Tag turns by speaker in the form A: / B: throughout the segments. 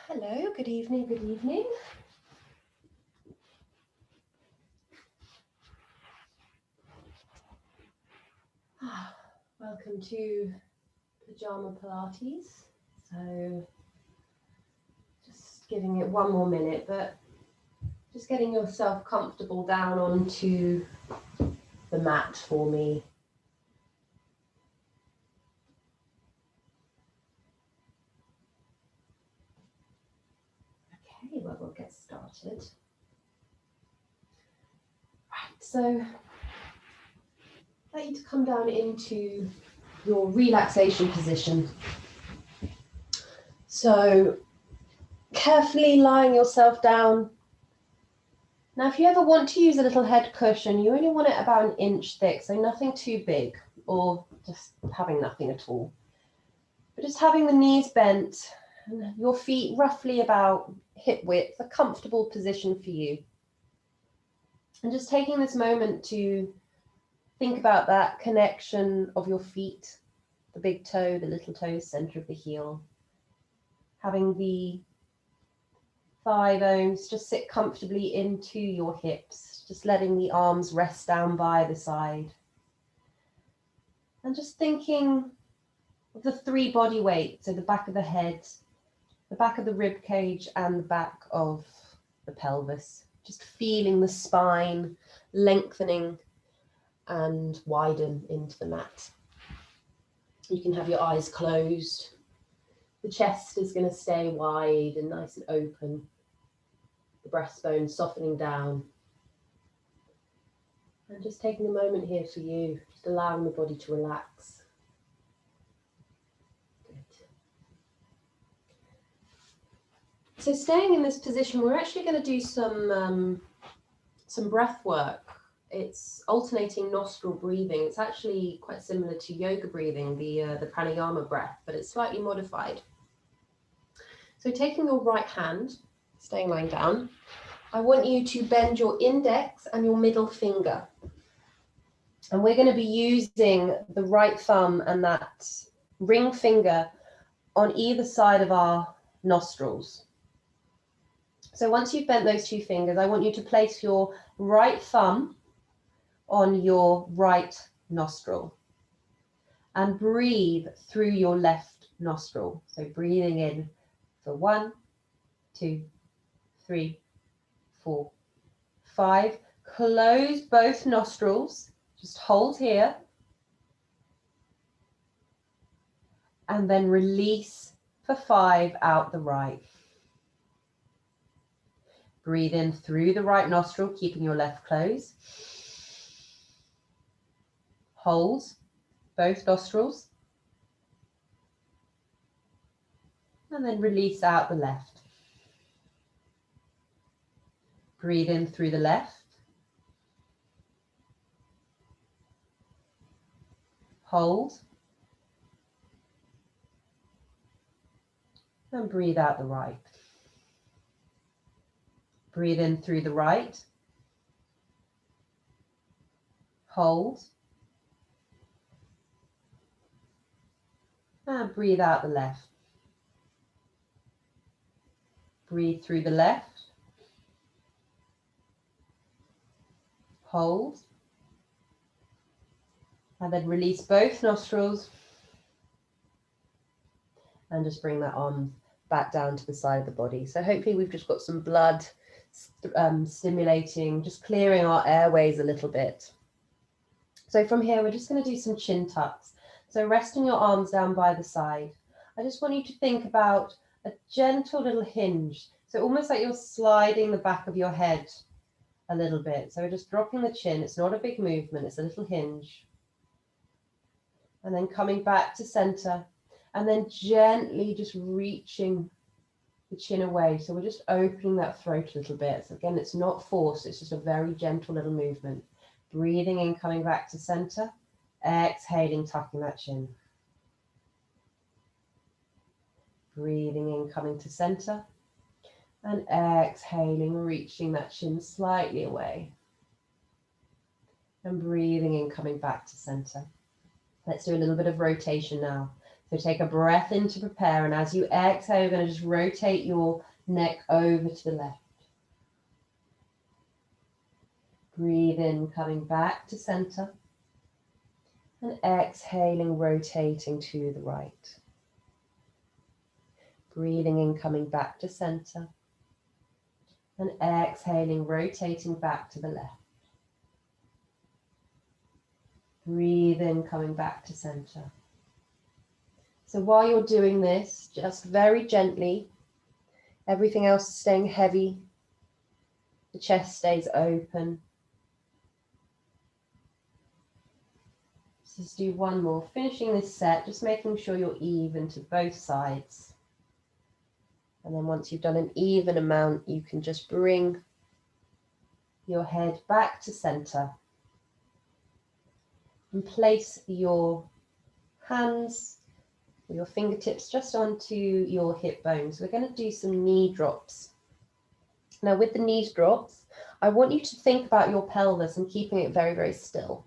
A: Hello, good evening, good evening. Welcome to Pyjama Pilates. So just giving it one more minute, but just getting yourself comfortable down onto the mat for me. Okay, well, we'll get started. Right, so I'd like you to come down into your relaxation position. So carefully lying yourself down. Now, if you ever want to use a little head cushion, you only want it about an inch thick, so nothing too big, or just having nothing at all. But just having the knees bent and your feet roughly about hip width, a comfortable position for you. And just taking this moment to think about that connection of your feet, the big toe, the little toe, center of the heel. Having the thigh bones just sit comfortably into your hips, just letting the arms rest down by the side. And just thinking of the three body weights, so the back of the head, the back of the rib cage, and the back of the pelvis. Just feeling the spine lengthening and widen into the mat. You can have your eyes closed. The chest is going to stay wide and nice and open. The breastbone softening down. And just taking a moment here for you, just allowing the body to relax. Good. So staying in this position, we're actually going to do some breath work. It's alternating nostril breathing. It's actually quite similar to yoga breathing, the pranayama breath, but it's slightly modified. So taking your right hand, staying lying down, I want you to bend your index and your middle finger. And we're going to be using the right thumb and that ring finger on either side of our nostrils. So once you've bent those two fingers, I want you to place your right thumb on your right nostril and breathe through your left nostril. So breathing in for 1, 2, 3, 4, 5. Close both nostrils. Just hold here. And then release for 5 out the right. Breathe in through the right nostril, keeping your left closed. Hold both nostrils. And then release out the left. Breathe in through the left. Hold. And breathe out the right. Breathe in through the right. Hold. And breathe out the left. Breathe through the left. Hold. And then release both nostrils. And just bring that arm back down to the side of the body. So hopefully we've just got some blood stimulating, just clearing our airways a little bit. So from here, we're just going to do some chin tucks. So resting your arms down by the side. I just want you to think about a gentle little hinge. So almost like you're sliding the back of your head a little bit. So we're just dropping the chin. It's not a big movement. It's a little hinge. And then coming back to center. And then gently just reaching the chin away. So we're just opening that throat a little bit. So again, it's not forced. It's just a very gentle little movement. Breathing in, coming back to center. Exhaling, tucking that chin. Breathing in, coming to center. And exhaling, reaching that chin slightly away. And breathing in, coming back to center. Let's do a little bit of rotation now. So take a breath in to prepare, and as you exhale, you're going to just rotate your neck over to the left. Breathe in, coming back to center, and exhaling, rotating to the right. Breathing in, coming back to center, and exhaling, rotating back to the left. Breathe in, coming back to center. So while you're doing this, just very gently, everything else is staying heavy, the chest stays open. Just do one more, finishing this set, just making sure you're even to both sides. And then once you've done an even amount, you can just bring your head back to center and place your hands or your fingertips just onto your hip bones. We're going to do some knee drops. Now with the knee drops, I want you to think about your pelvis and keeping it very, very still.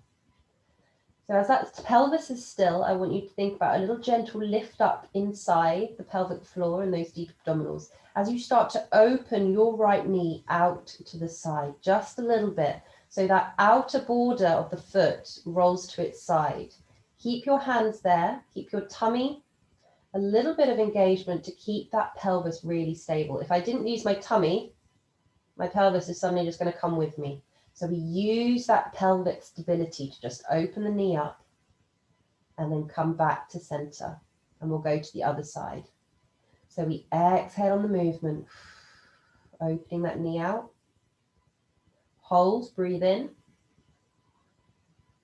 A: So as that pelvis is still, I want you to think about a little gentle lift up inside the pelvic floor and those deep abdominals. As you start to open your right knee out to the side, just a little bit, so that outer border of the foot rolls to its side. Keep your hands there, keep your tummy, a little bit of engagement to keep that pelvis really stable. If I didn't use my tummy, my pelvis is suddenly just going to come with me. So we use that pelvic stability to just open the knee up and then come back to center. And we'll go to the other side. So we exhale on the movement, opening that knee out. Hold, breathe in.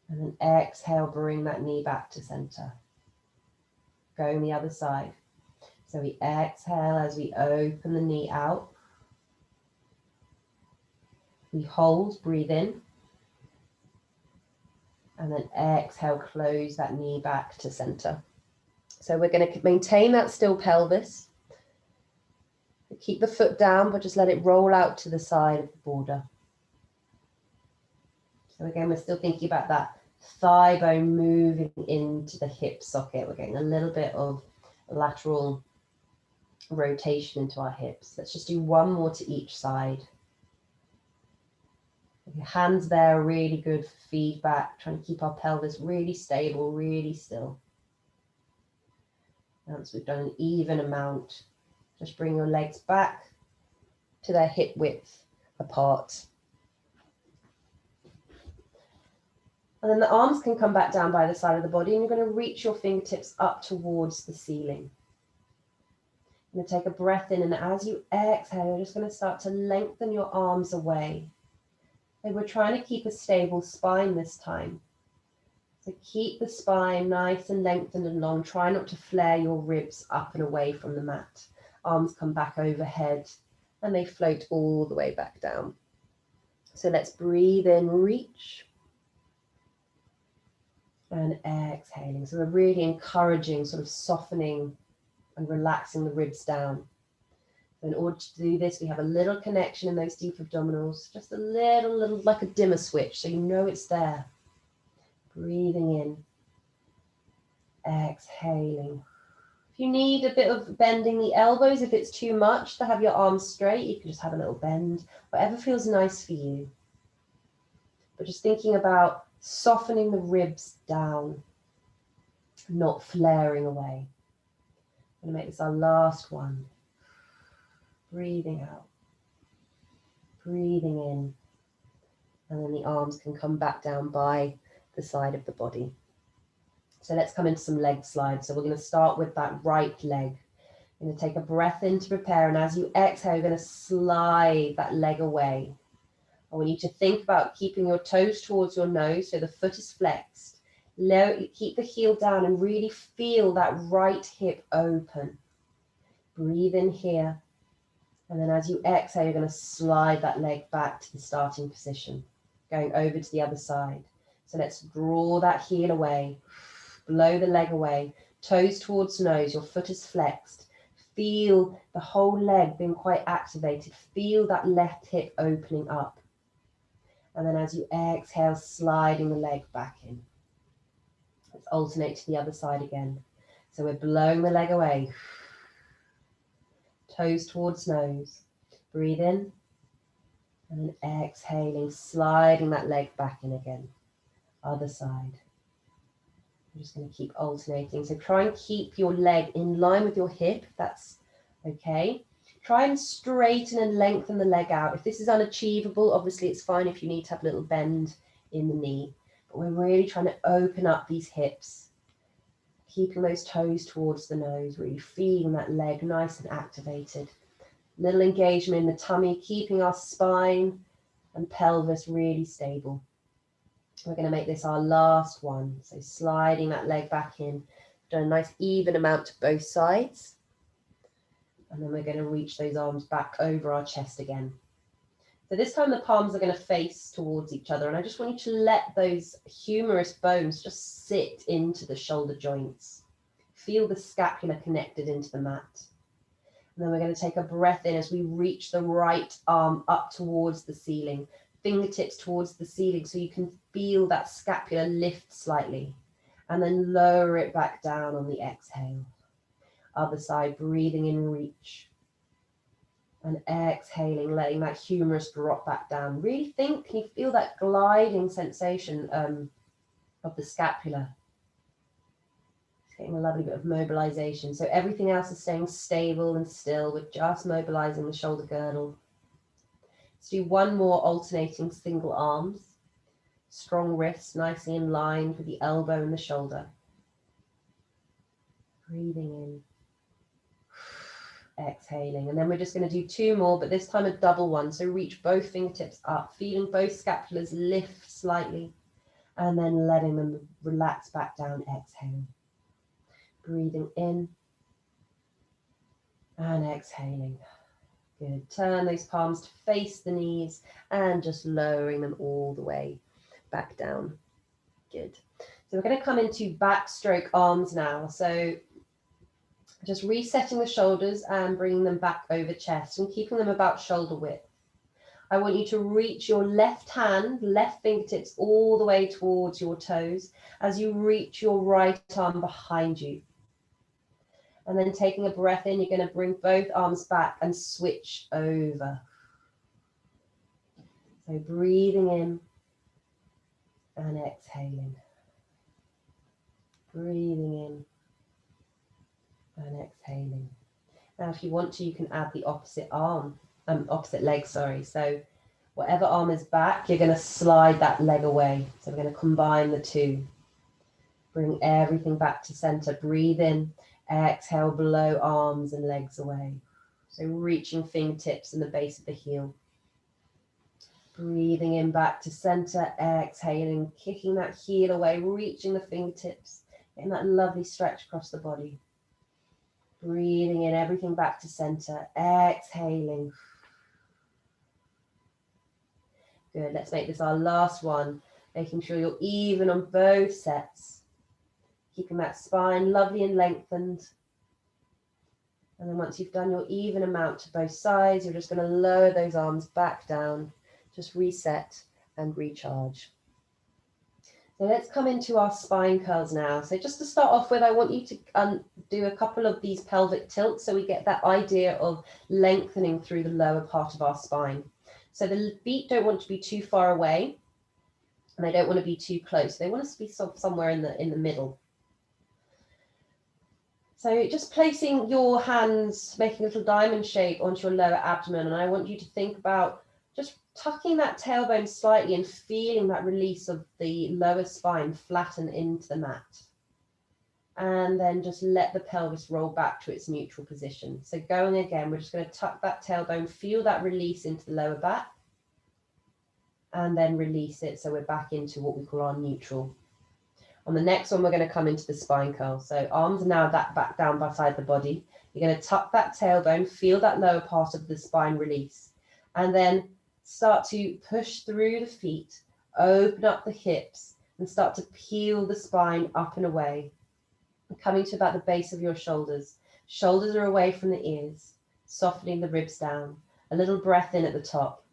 A: And then exhale, bring that knee back to center. Going the other side. So we exhale as we open the knee out. We hold, breathe in, and then exhale, close that knee back to center. So we're going to maintain that still pelvis. Keep the foot down, but just let it roll out to the side of the border. So again, we're still thinking about that thigh bone moving into the hip socket. We're getting a little bit of lateral rotation into our hips. Let's just do one more to each side. Your hands there are really good for feedback, trying to keep our pelvis really stable, really still. Once we've done an even amount, just bring your legs back to their hip width apart. And then the arms can come back down by the side of the body, and you're going to reach your fingertips up towards the ceiling. You're going to take a breath in, and as you exhale, you're just going to start to lengthen your arms away. And we're trying to keep a stable spine this time. So keep the spine nice and lengthened and long. Try not to flare your ribs up and away from the mat. Arms come back overhead and they float all the way back down. So let's breathe in, reach. And exhaling. So we're really encouraging sort of softening and relaxing the ribs down. In order to do this, we have a little connection in those deep abdominals, just a little like a dimmer switch, so you know it's there. Breathing in, exhaling. If you need a bit of bending the elbows, if it's too much to have your arms straight, you can just have a little bend, whatever feels nice for you. But just thinking about softening the ribs down, not flaring away. I'm going to make this our last one. Breathing out, breathing in, and then the arms can come back down by the side of the body. So let's come into some leg slides. So we're going to start with that right leg. You're going to take a breath in to prepare, and as you exhale, you're going to slide that leg away. I want you to think about keeping your toes towards your nose so the foot is flexed. Keep the heel down and really feel that right hip open. Breathe in here. And then as you exhale, you're going to slide that leg back to the starting position, going over to the other side. So let's draw that heel away, blow the leg away, toes towards nose, your foot is flexed. Feel the whole leg being quite activated. Feel that left hip opening up. And then as you exhale, sliding the leg back in. Let's alternate to the other side again. So we're blowing the leg away. Toes towards nose. Breathe in. And then exhaling, sliding that leg back in again. Other side. I'm just going to keep alternating. So try and keep your leg in line with your hip, if that's okay. Try and straighten and lengthen the leg out. If this is unachievable, obviously it's fine if you need to have a little bend in the knee. But we're really trying to open up these hips, keeping those toes towards the nose, really feeling that leg nice and activated. Little engagement in the tummy, keeping our spine and pelvis really stable. We're going to make this our last one. So sliding that leg back in. Done a nice even amount to both sides. And then we're going to reach those arms back over our chest again. So this time the palms are going to face towards each other. And I just want you to let those humerus bones just sit into the shoulder joints. Feel the scapula connected into the mat. And then we're going to take a breath in as we reach the right arm up towards the ceiling. Fingertips towards the ceiling so you can feel that scapula lift slightly. And then lower it back down on the exhale. Other side, breathing in, reach. And exhaling, letting that humerus drop back down. Really think, can you feel that gliding sensation of the scapula? It's getting a lovely bit of mobilization. So everything else is staying stable and still. We're just mobilizing the shoulder girdle. Let's do one more alternating single arms. Strong wrists, nicely in line with the elbow and the shoulder. Breathing in. Exhaling, and then we're just going to do two more, but this time a double one. So reach both fingertips up, feeling both scapulas lift slightly, and then letting them relax back down. Exhale. Breathing in and exhaling. Good. Turn those palms to face the knees and just lowering them all the way back down. Good. So we're going to come into backstroke arms now. So just resetting the shoulders and bringing them back over chest and keeping them about shoulder width. I want you to reach your left hand, left fingertips all the way towards your toes as you reach your right arm behind you. And then taking a breath in, you're going to bring both arms back and switch over. So breathing in and exhaling. Breathing in and exhaling. Now, if you want to, you can add the opposite leg, sorry. So whatever arm is back, you're going to slide that leg away. So we're going to combine the two. Bring everything back to center. Breathe in, exhale, blow arms and legs away. So reaching fingertips and the base of the heel. Breathing in back to center, exhaling, kicking that heel away, reaching the fingertips, getting that lovely stretch across the body. Breathing in everything back to center, exhaling. Good, let's make this our last one, making sure you're even on both sets. Keeping that spine lovely and lengthened. And then once you've done your even amount to both sides, you're just going to lower those arms back down, just reset and recharge. So let's come into our spine curls now. So just to start off with, I want you to do a couple of these pelvic tilts so we get that idea of lengthening through the lower part of our spine. So the feet don't want to be too far away and they don't want to be too close. They want us to be somewhere in the middle. So just placing your hands, making a little diamond shape onto your lower abdomen. And I want you to think about just tucking that tailbone slightly and feeling that release of the lower spine flatten into the mat. And then just let the pelvis roll back to its neutral position. So going again, we're just going to tuck that tailbone, feel that release into the lower back. And then release it so we're back into what we call our neutral. On the next one, we're going to come into the spine curl. So arms are now back down beside the body. You're going to tuck that tailbone, feel that lower part of the spine release. And then start to push through the feet, open up the hips, and start to peel the spine up and away. Coming to about the base of your shoulders. Shoulders are away from the ears, softening the ribs down. A little breath in at the top.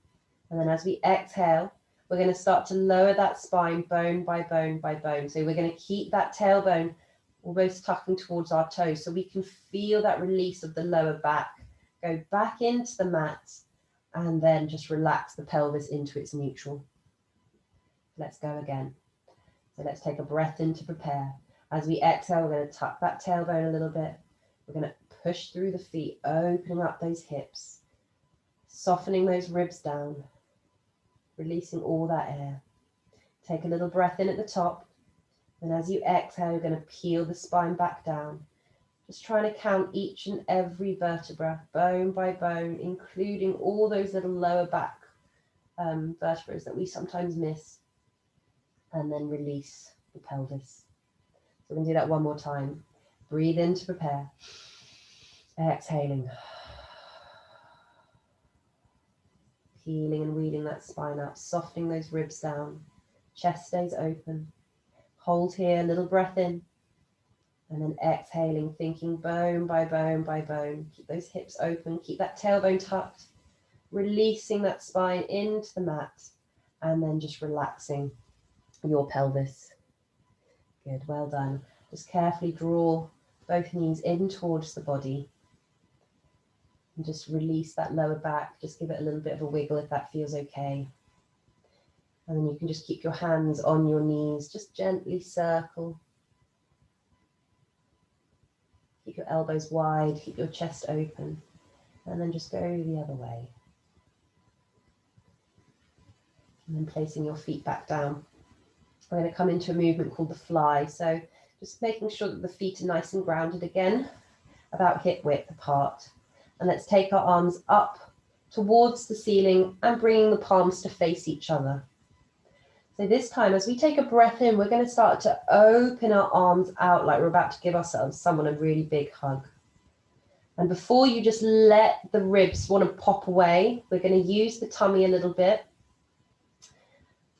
A: And then as we exhale, we're going to start to lower that spine bone by bone by bone. So we're going to keep that tailbone almost tucking towards our toes, so we can feel that release of the lower back. Go back into the mat and then just relax the pelvis into its neutral. Let's go again. So let's take a breath in to prepare. As we exhale, we're going to tuck that tailbone a little bit. We're going to push through the feet, opening up those hips, softening those ribs down, releasing all that air. Take a little breath in at the top. And as you exhale, you're going to peel the spine back down. Just trying to count each and every vertebra, bone by bone, including all those little lower back vertebrae that we sometimes miss. And then release the pelvis. So we're going to do that one more time. Breathe in to prepare. Exhaling. Peeling and wheeling that spine up, softening those ribs down. Chest stays open. Hold here, little breath in. And then exhaling, thinking bone by bone by bone. Keep those hips open, keep that tailbone tucked. Releasing that spine into the mat. And then just relaxing your pelvis. Good, well done. Just carefully draw both knees in towards the body. And just release that lower back. Just give it a little bit of a wiggle if that feels okay. And then you can just keep your hands on your knees. Just gently circle. Keep your elbows wide. Keep your chest open. And then just go the other way. And then placing your feet back down. We're going to come into a movement called the fly. So just making sure that the feet are nice and grounded again, about hip width apart. And let's take our arms up towards the ceiling and bringing the palms to face each other. So this time, as we take a breath in, we're going to start to open our arms out like we're about to give ourselves someone a really big hug. And before you just let the ribs want to pop away, we're going to use the tummy a little bit.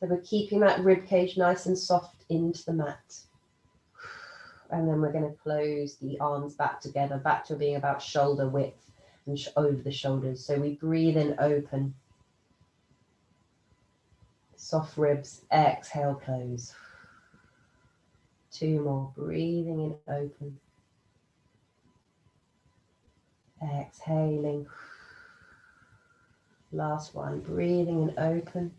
A: So we're keeping that rib cage nice and soft into the mat. And then we're going to close the arms back together, back to being about shoulder width and over the shoulders. So we breathe in, open. Soft ribs, exhale, close. 2 more, breathing in, open. Exhaling. Last one, breathing in, open.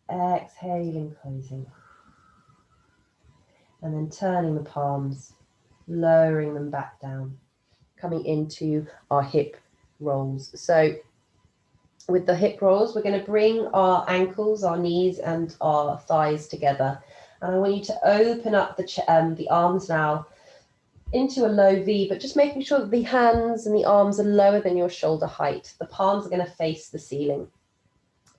A: Exhaling, closing. And then turning the palms, lowering them back down, coming into our hip rolls. So with the hip rolls, we're going to bring our ankles, our knees and our thighs together. And I want you to open up the arms now into a low V, but just making sure that the hands and the arms are lower than your shoulder height. The palms are going to face the ceiling.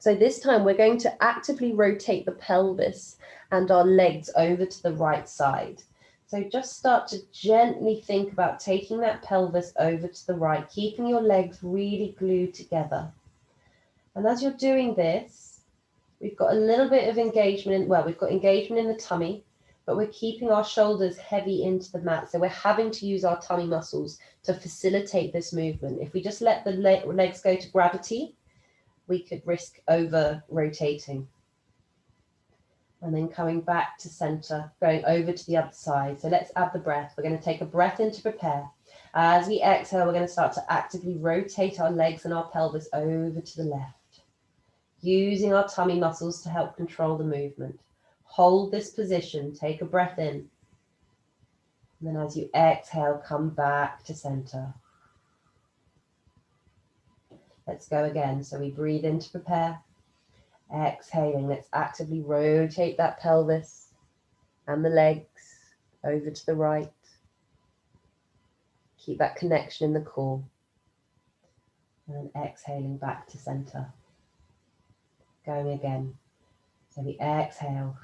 A: So this time we're going to actively rotate the pelvis and our legs over to the right side. So just start to gently think about taking that pelvis over to the right, keeping your legs really glued together. And as you're doing this, we've got a little bit of engagement, we've got engagement in the tummy, but we're keeping our shoulders heavy into the mat. So we're having to use our tummy muscles to facilitate this movement. If we just let the legs go to gravity, we could risk over rotating. And then coming back to center, going over to the other side. So let's add the breath. We're going to take a breath in to prepare. As we exhale, we're going to start to actively rotate our legs and our pelvis over to the left, using our tummy muscles to help control the movement. Hold this position, take a breath in. And then as you exhale, come back to center. Let's go again. So we breathe in to prepare. Exhaling, let's actively rotate that pelvis and the legs over to the right. Keep that connection in the core. And then exhaling back to center. Going again. So we exhale.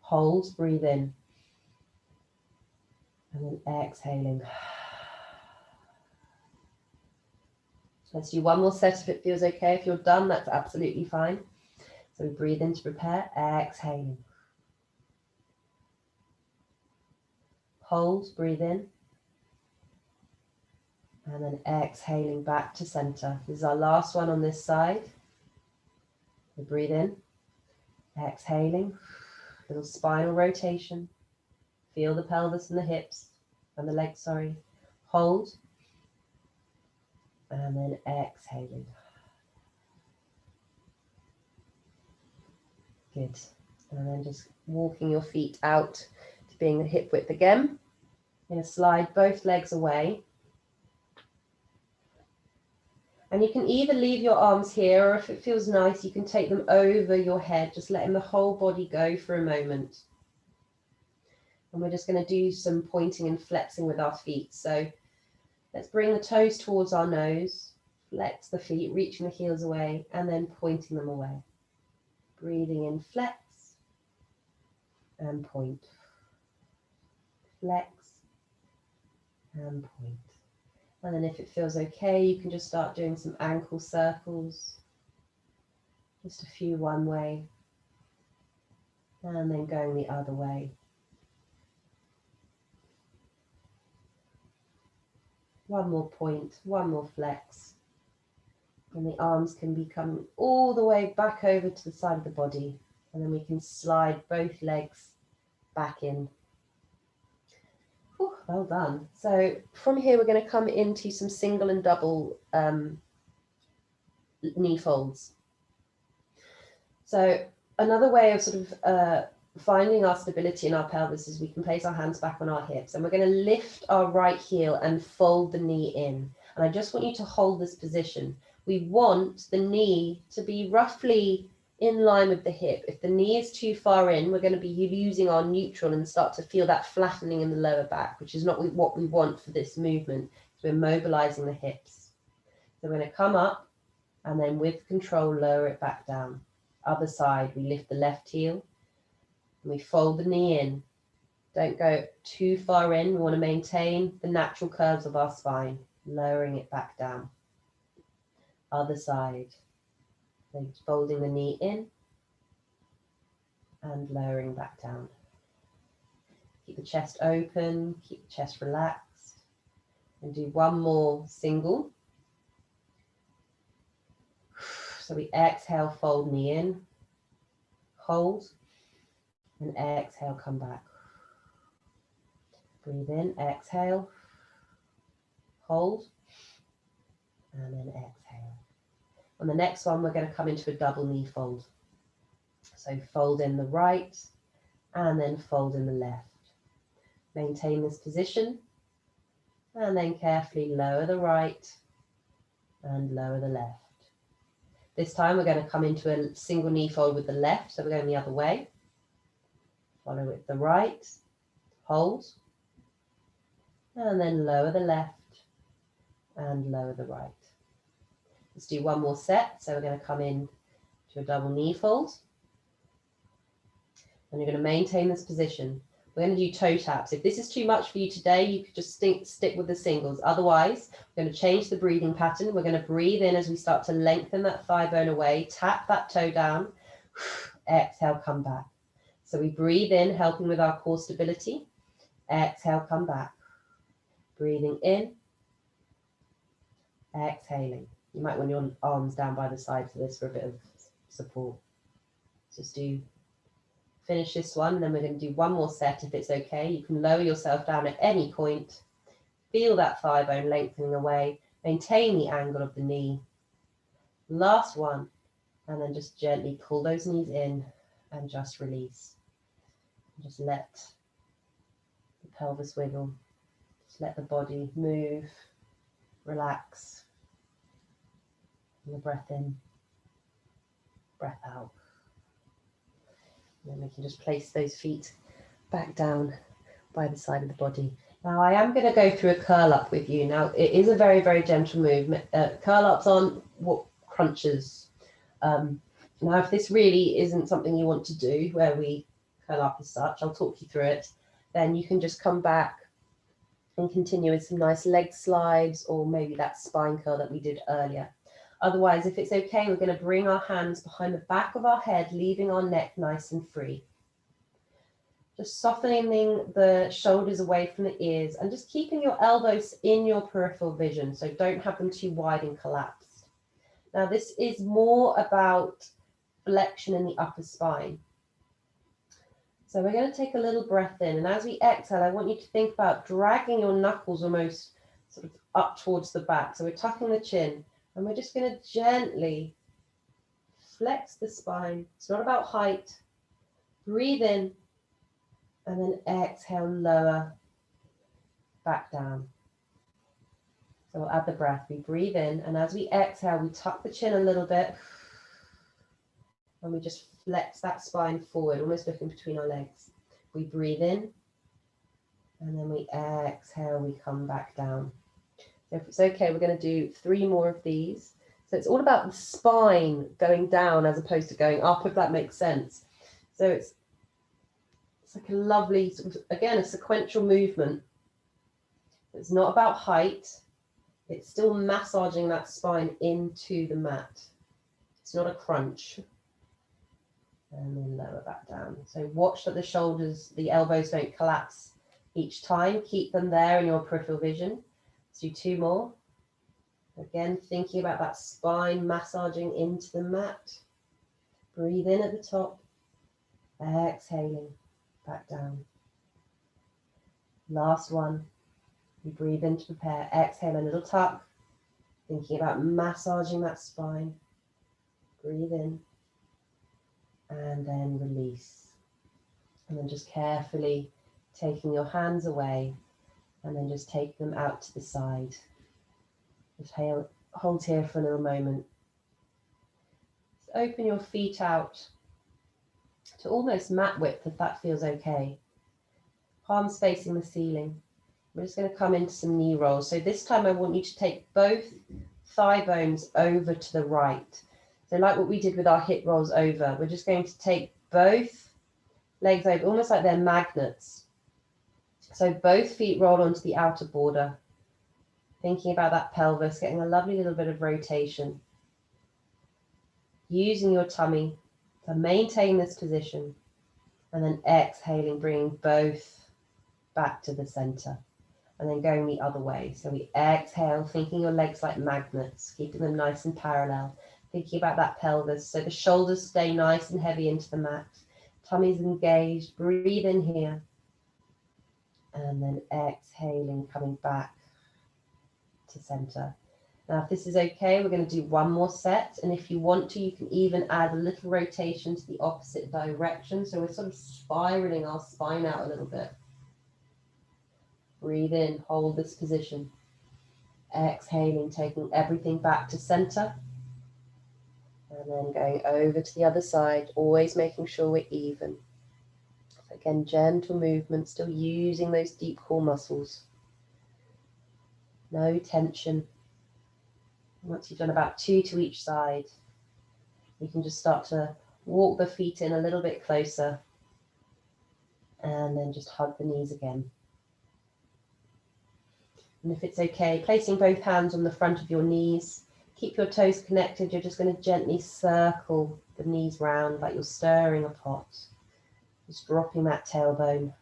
A: Hold, breathe in. And then exhaling. Let's do one more set if it feels okay. If you're done, that's absolutely fine. So we breathe in to prepare, exhaling. Hold, breathe in. And then exhaling back to center. This is our last one on this side. We breathe in. Exhaling, little spinal rotation. Feel the pelvis and the hips and the legs, sorry. Hold. And then exhaling. Good. And then just walking your feet out to being the hip width again. You're going to slide both legs away. And you can either leave your arms here, or if it feels nice, you can take them over your head, just letting the whole body go for a moment. And we're just going to do some pointing and flexing with our feet. So let's bring the toes towards our nose, flex the feet, reaching the heels away, and then pointing them away. Breathing in, flex, and point. Flex, and point. And then if it feels okay, you can just start doing some ankle circles. Just a few one way. And then going the other way. One more point, one more flex. And the arms can be coming all the way back over to the side of the body. And then we can slide both legs back in. Ooh, well done. So from here, we're going to come into some single and double knee folds. So another way of sort of finding our stability in our pelvis is we can place our hands back on our hips, and we're going to lift our right heel and fold the knee in. And I just want you to hold this position. We want the knee to be roughly in line with the hip. If the knee is too far in, we're going to be losing our neutral and start to feel that flattening in the lower back, which is not what we want for this movement. So we're mobilizing the hips. So we're going to come up and then with control, lower it back down. Other side, we lift the left heel and we fold the knee in. Don't go too far in. We want to maintain the natural curves of our spine, lowering it back down. Other side. So folding the knee in and lowering back down. Keep the chest open, keep the chest relaxed. And do one more single. So we exhale, fold knee in, hold, and exhale, come back. Breathe in, exhale, hold, and then exhale. On the next one, we're going to come into a double knee fold. So fold in the right and then fold in the left. Maintain this position and then carefully lower the right and lower the left. This time we're going to come into a single knee fold with the left, so we're going the other way. Follow with the right, hold, and then lower the left and lower the right. Let's do one more set. So we're going to come in to a double knee fold. And you're going to maintain this position. We're going to do toe taps. If this is too much for you today, you could just stick with the singles. Otherwise, we're going to change the breathing pattern. We're going to breathe in as we start to lengthen that thigh bone away. Tap that toe down. Exhale, come back. So we breathe in, helping with our core stability. Exhale, come back. Breathing in. Exhaling. You might want your arms down by the side for this for a bit of support. Just finish this one, then we're going to do one more set if it's okay. You can lower yourself down at any point. Feel that thigh bone lengthening away. Maintain the angle of the knee. Last one, and then just gently pull those knees in and just release. Just let the pelvis wiggle. Just let the body move, relax. And the breath in, breath out. And then we can just place those feet back down by the side of the body. Now I am going to go through a curl up with you. Now it is a very, very gentle move. Curl ups on what crunches. Now if this really isn't something you want to do, where we curl up as such, I'll talk you through it. Then you can just come back and continue with some nice leg slides, or maybe that spine curl that we did earlier. Otherwise, if it's okay, we're going to bring our hands behind the back of our head, leaving our neck nice and free. Just softening the shoulders away from the ears and just keeping your elbows in your peripheral vision. So don't have them too wide and collapsed. Now, this is more about flexion in the upper spine. So we're going to take a little breath in, and as we exhale, I want you to think about dragging your knuckles almost sort of up towards the back. So we're tucking the chin, and we're just going to gently flex the spine. It's not about height. Breathe in, and then exhale, lower, back down. So we'll add the breath. We breathe in, and as we exhale, we tuck the chin a little bit, and we just flex that spine forward, almost looking between our legs. We breathe in, and then we exhale, we come back down. So if it's okay, we're going to do 3 more of these. So it's all about the spine going down as opposed to going up, if that makes sense. So it's like a lovely, sort of, again, a sequential movement. It's not about height. It's still massaging that spine into the mat. It's not a crunch. And then lower back down. So watch that the shoulders, the elbows don't collapse each time. Keep them there in your peripheral vision. Let's do 2 more. Again, thinking about that spine massaging into the mat. Breathe in at the top. Exhaling back down. Last one. You breathe in to prepare. Exhale, a little tuck. Thinking about massaging that spine. Breathe in. And then release. And then just carefully taking your hands away. And then just take them out to the side. Just hold here for a little moment. Just open your feet out to almost mat width, if that feels okay. Palms facing the ceiling. We're just going to come into some knee rolls. So this time I want you to take both thigh bones over to the right. So like what we did with our hip rolls over, we're just going to take both legs over, almost like they're magnets. So both feet roll onto the outer border. Thinking about that pelvis, getting a lovely little bit of rotation. Using your tummy to maintain this position. And then exhaling, bringing both back to the center. And then going the other way. So we exhale, thinking your legs like magnets, keeping them nice and parallel. Thinking about that pelvis. So the shoulders stay nice and heavy into the mat. Tummy's engaged. Breathe in here. And then exhaling, coming back to center. Now, if this is okay, we're going to do 1 more set. And if you want to, you can even add a little rotation to the opposite direction. So we're sort of spiraling our spine out a little bit. Breathe in, hold this position. Exhaling, taking everything back to center. And then going over to the other side, always making sure we're even. So again, gentle movement, still using those deep core muscles. No tension. Once you've done about 2 to each side, you can just start to walk the feet in a little bit closer. And then just hug the knees again. And if it's okay, placing both hands on the front of your knees. Keep your toes connected. You're just going to gently circle the knees round like you're stirring a pot. Just dropping that tailbone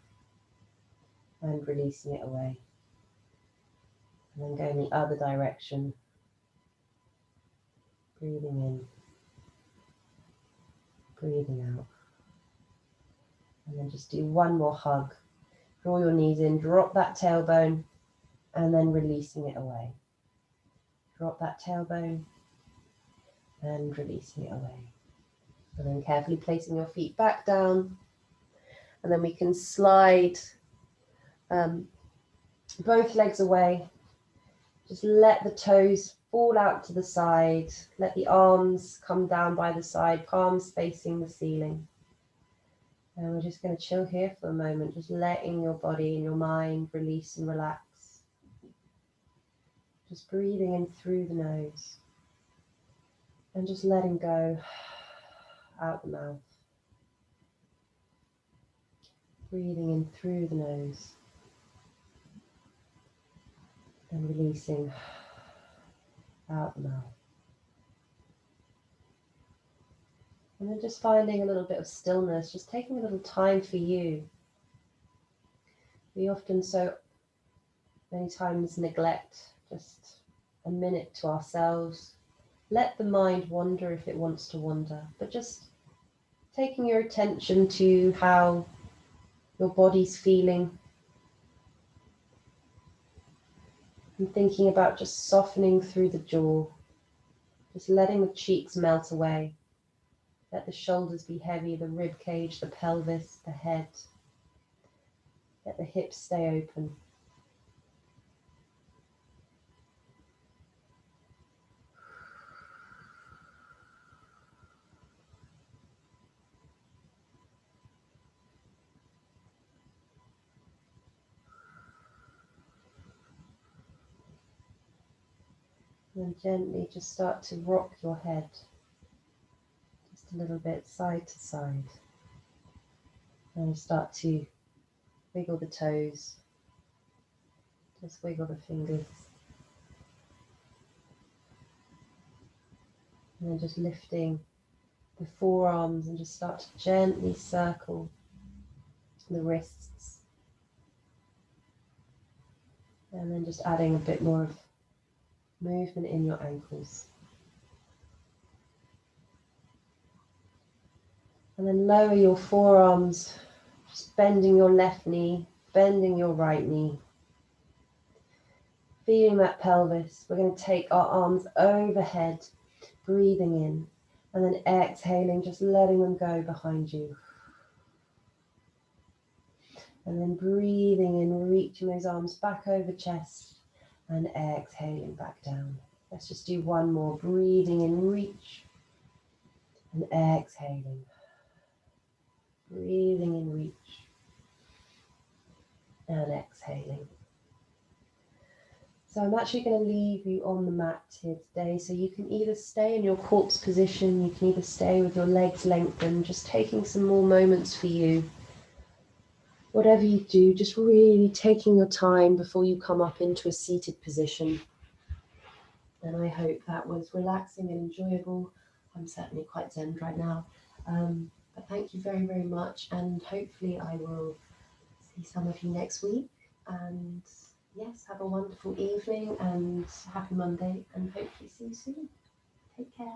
A: and releasing it away. And then going the other direction. Breathing in. Breathing out. And then just do 1 more hug. Draw your knees in, drop that tailbone, and then releasing it away. Drop that tailbone and releasing it away. And then carefully placing your feet back down. And then we can slide both legs away. Just let the toes fall out to the side. Let the arms come down by the side, palms facing the ceiling. And we're just going to chill here for a moment, just letting your body and your mind release and relax. Just breathing in through the nose. And just letting go out the mouth. Breathing in through the nose. And releasing out the mouth. And then just finding a little bit of stillness, just taking a little time for you. We often so many times neglect just a minute to ourselves. Let the mind wander if it wants to wander, but just taking your attention to how your body's feeling, and thinking about just softening through the jaw, just letting the cheeks melt away. Let the shoulders be heavy, the rib cage, the pelvis, the head. Let the hips stay open. And then gently just start to rock your head just a little bit side to side. And start to wiggle the toes. Just wiggle the fingers. And then just lifting the forearms and just start to gently circle the wrists. And then just adding a bit more of movement in your ankles. And then lower your forearms, just bending your left knee, bending your right knee. Feeling that pelvis. We're going to take our arms overhead, breathing in, and then exhaling, just letting them go behind you. And then breathing in, reaching those arms back over chest, and exhaling back down. Let's just do one more. Breathing in, reach, and exhaling. Breathing in, reach, and exhaling. So I'm actually going to leave you on the mat here today, so you can either stay in your corpse position, you can either stay with your legs lengthened, just taking some more moments for you. Whatever you do, just really taking your time before you come up into a seated position. And I hope that was relaxing and enjoyable. I'm certainly quite zen right now. But thank you very, very much, and hopefully I will see some of you next week. And yes, have a wonderful evening and happy Monday, and hopefully see you soon. Take care.